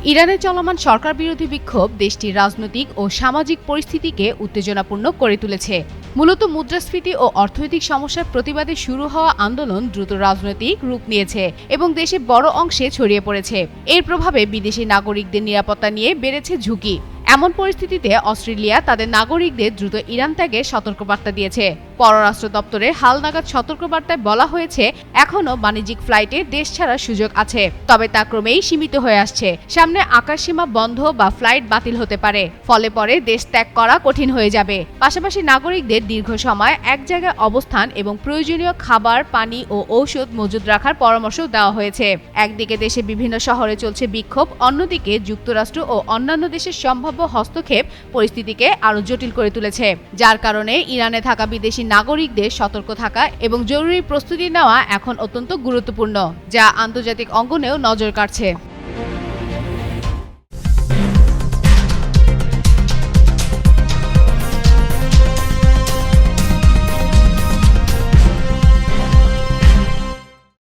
ইরানে চলমান সরকার বিরোধী বিক্ষোভ দেশটির রাজনৈতিক ও সামাজিক পরিস্থিতিকে উত্তেজনাপূর্ণ করে তুলেছে। মূলত মুদ্রাস্ফীতি ও অর্থনৈতিক সমস্যার প্রতিবাদে শুরু হওয়া আন্দোলন দ্রুত রাজনৈতিক রূপ নিয়েছে এবং দেশে বড় অংশে ছড়িয়ে পড়েছে। এর প্রভাবে বিদেশি নাগরিকদের নিরাপত্তা নিয়ে বেড়েছে ঝুঁকি। এমন পরিস্থিতিতে অস্ট্রেলিয়া তাদের নাগরিকদের দ্রুত ইরান ত্যাগে সতর্কবার্তা দিয়েছে। পররাষ্ট্র দপ্তরের হালনাগাদ সতর্কবার্তায় বলা হয়েছে, এখনও বাণিজ্যিক ফ্লাইটে দেশ ছাড়ার সুযোগ আছে, তবে তা ক্রমেই সীমিত হয়ে আসছে। সামনে আকাশসীমা বন্ধ বা ফ্লাইট বাতিল হতে পারে, ফলে পরে দেশ ত্যাগ করা কঠিন হয়ে যাবে। পাশাপাশি নাগরিকদের দীর্ঘ সময় এক জায়গায় অবস্থান এবং প্রয়োজনীয় খাবার, পানি ও ঔষধ মজুদ রাখার পরামর্শ দেওয়া হয়েছে। একদিকে দেশে বিভিন্ন শহরে চলছে বিক্ষোভ, অন্যদিকে যুক্তরাষ্ট্র ও অন্যান্য দেশের সম্ভাব্য হস্তক্ষেপ পরিস্থিতিকে আরও জটিল করে তুলেছে, যার কারণে ইরানে থাকা বিদেশি নাগরিকদের সতর্ক থাকা এবং জরুরি প্রস্তুতি নেওয়া এখন অত্যন্ত গুরুত্বপূর্ণ, যা আন্তর্জাতিক অঙ্গনেও নজর কাড়ছে।